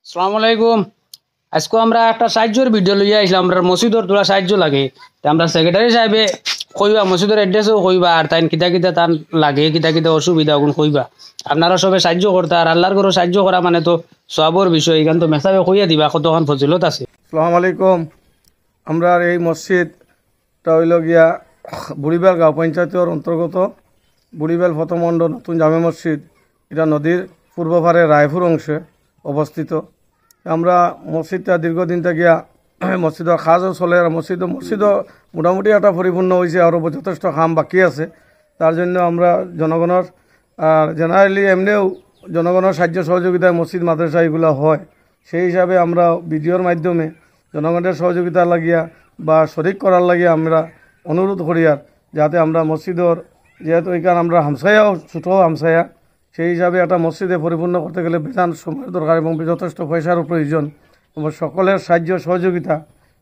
আসসালামু আলাইকুম। আজকে আমরা একটা সাহায্যের ভিডিও লইয়া আসলাম। আমরা মসজিদর তোলা সাহায্য লাগে, আমরা সেক্রেটারি সাহেবে কইবা, মসজিদের এড্রেসও কইবা, আর তাই কিতা কিতা তার লাগে, কিতা কিতা অসুবিধা ওগুন কইবা। আপনারা সবে সাহায্য করতে, আর আল্লাহর ঘরে সাহায্য করা মানে তো সবর বিষয়। এখান তো মেসাবে কইয়া দিবা কতক্ষণ ফজিলত আছে। আসসালামু আলাইকুম। আমরা এই মসজিদটা হইল গিয়া বুড়িবেল গাঁও পঞ্চায়েতের অন্তর্গত বুড়িবেল ফতমন্ড নতুন জামে মসজিদ। এটা নদীর পূর্ব পারে রায়পুর অংশে অবস্থিত। আমরা মসজিদটা দীর্ঘদিন থেকে মসজিদের কাজও চলে, আর মসজিদও মোটামুটি একটা পরিপূর্ণ হয়েছে, আরও যথেষ্ট কাম বাকি আছে। তার জন্য আমরা জনগণের আর জেনারেলি এমনিও জনগণের সাহায্য সহযোগিতায় মসজিদ মাদ্রাসা এগুলো হয়। সেই হিসাবে আমরা ভিডিওর মাধ্যমে জনগণের সহযোগিতা লাগিয়া বা শরিক করার লাগিয়া আমরা অনুরোধ করি, আর যাতে আমরা মসজিদর যেহেতু এখানে আমরা হামসায়াও ছোটো হামসায়া, সেই হিসাবে একটা মসজিদে পরিপূর্ণ করতে গেলে বিধান সময়ের দরকার এবং যথেষ্ট পয়সারও প্রয়োজন এবং সকলের সাহায্য সহযোগিতা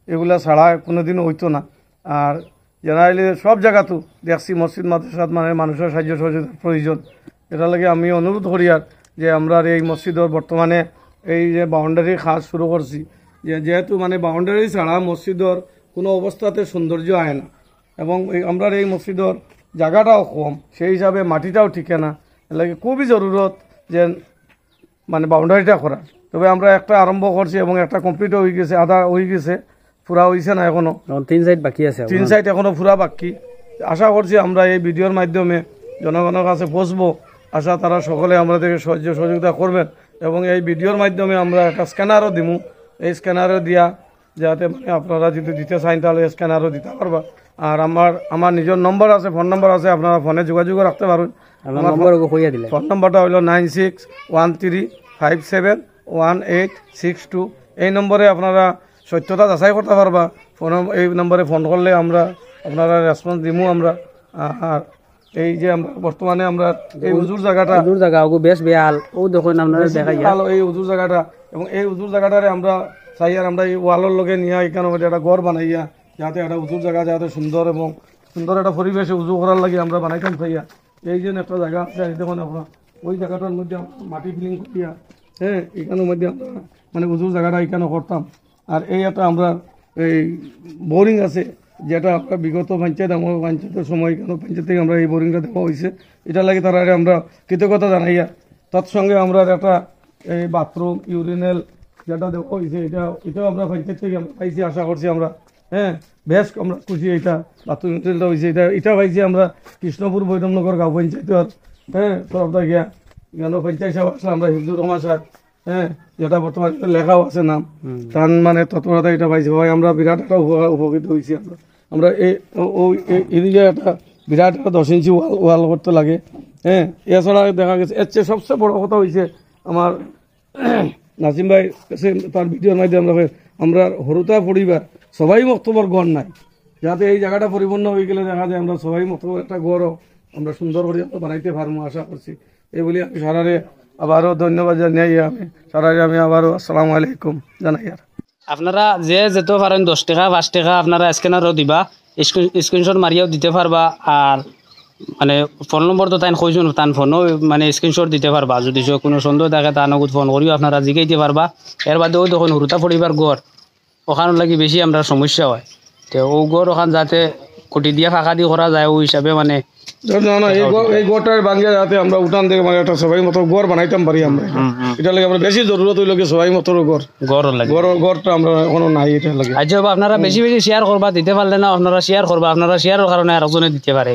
এগুলা ছাড়া কোনোদিনও হইতো না। আর জেনারেলি সব জায়গাতো দেখছি মসজিদ মাদ্রাসাত মানে মানুষের সাহায্য সহযোগিতার প্রয়োজন। এটা লাগে আমি অনুরোধ করি আর যে আমরা এই মসজিদর বর্তমানে এই যে বাউন্ডারি কাজ শুরু করছি, যেহেতু মানে বাউন্ডারি ছাড়া মসজিদর কোনো অবস্থাতে সৌন্দর্য আয় না, এবং আমরা এই মসজিদর জায়গাটাও কম, সেই হিসাবে মাটিটাও ঠিকে না। লাগে খুবই জরুরত যে মানে বাউন্ডারিটা করার। তবে আমরা একটা আরম্ভ করছি এবং একটা কমপ্লিট হয়ে গেছে, আধা হয়ে গেছে, পুরা হয়েছে না এখনো, 3 সাইড বাকি আছে, 3 সাইড এখনো পুরা বাকি। আশা করছি আমরা এই ভিডিওর মাধ্যমে জনগণের কাছে পৌঁছবো, আশা তারা সকলে আমাদেরকে সাহায্য সহযোগিতা করবেন। এবং এই ভিডিওর মাধ্যমে আমরা একটা স্ক্যানারও দিব, এই স্ক্যানারও দিয়া যাতে মানে আপনারা যদি দিতে চান তাহলে স্ক্যানারও দিতে পারবা। আর আমার নিজের নম্বর আছে, ফোন নম্বর আছে, আপনারা ফোনে যোগাযোগ রাখতে পারবেন। আমার ফোন নম্বরটা হলো 9613571862। এই নম্বরে আপনারা সত্যতা যাচাই করতে পারবা। এই নম্বরে ফোন করলে আমরা আপনারা রেসপন্স দিমু আমরা। আর এই যে আমরা বর্তমানে আমরা এই উজুর জায়গাটা বেশ বেয়াল, ও দেখুন আপনারা দেখাই ভালো এই উজুর জায়গাটা, এবং এই উজুর জায়গাটারে আমরা চাই আর আমরা এই ওয়ালের লগে নিয়ে এখানে একটা ঘর বানাইয়া যাতে একটা উজুর জায়গা যাতে সুন্দর এবং সুন্দর একটা পরিবেশে উজু করার লাগে আমরা বানাইতাম চাইয়া। এই জন্য একটা জায়গা আছে দেখুন আপনার, ওই জায়গাটার মধ্যে মাটি ফিলিং করিয়া এখানের মধ্যে আমরা মানে উজুর জায়গাটা এখানে করতাম। আর এই একটা আমরা এই বোরিং আছে, যেটা আমরা বিগত পঞ্চায়েতের সময় কেন পঞ্চায়েত থেকে আমরা এই বোরিংটা দেওয়া হয়েছে। এটা লাগে তারা আমরা কৃতজ্ঞতা জানাইয়া তৎসঙ্গে আমরা একটা এই বাথরুম ইউরিনেল যেটা দেওয়া হয়েছে, এটাও আমরা পঞ্চায়েত থেকে পাইছি। আশা করছি আমরা বেশ আমরা খুশি। এটা বাথরুম ইউরিনেলটা হয়েছে, এটা পাইছি আমরা কৃষ্ণপুর বৈরমনগর গাঁও পঞ্চায়েতের তরফটা গিয়া পঞ্চায়েত সাহেব আসলে আমরা হিফজুর রহমান সাহেব যেটা বর্তমানে লেখাও আছে নাম, তার মানে তৎপরতা এটা পাইছি। ভাই আমরা বিরাট একটা উপকৃত হয়েছি। আমরা এদিকে একটা বিরাট একটা 10 ইঞ্চি ওয়াল করতে লাগে। এছাড়া দেখা গেছে এর চেয়ে সবচেয়ে বড় কথা হয়েছে আমার নাসিম ভাই তার ভিডিওর মাধ্যমে আমরা হরুতা পরিবার সবাই মক্তবর গড় নাই, যাতে এই জায়গাটা পরিপূর্ণ হয়ে গেলে দেখা যায় আমরা সবাই মক্তবর একটা গড়ও আমরা সুন্দর করে বানাইতে পারবো আশা করছি। এই বলি আমি সারারে আবারও ধন্যবাদ জানাই, আমি আবারও আসসালামু আলাইকুম জানাই। আর আপনারা যে যেতে পারেন 10 টাকা 5 টাকা আপনারা স্ক্যানারও দিবা, স্ক্রিনশট মারিয়াও দিতে পারবা। আর মানে ফোন নম্বর তো তাই কইছো, তার ফোনও মানে স্ক্রিনশট দিতে পারবা। যদি কোনো সন্দেহ থাকে তার নগদ ফোন করিও আপনারা জিগাইতে পারবা। এর বাদেও দেখুন হুরুতা পরিবার গড় ওখানে লাগি বেশি আমরা সমস্যা হয়, তো ও গড় ওখান যাতে কোটি দিয়ে ফাঁকা দিয়ে করা যায় ওই হিসাবে মানে এই গড়টার ভাঙ্গে যাতে আমরা উঠান থেকে মানে একটা সবাই মতো গড় বানাইতাম পারি আমরা। এটা লাগে আমরা বেশি জরুরত হইল সবাই মতো গড়টা আমরা এখনো নাই। এটা লাগে আচ্ছা আপনারা বেশি বেশি শেয়ার করবা, দিতে পারলে না আপনারা শেয়ার করবা, আপনারা শেয়ারের কারণে আরেকজনে দিতে পারে।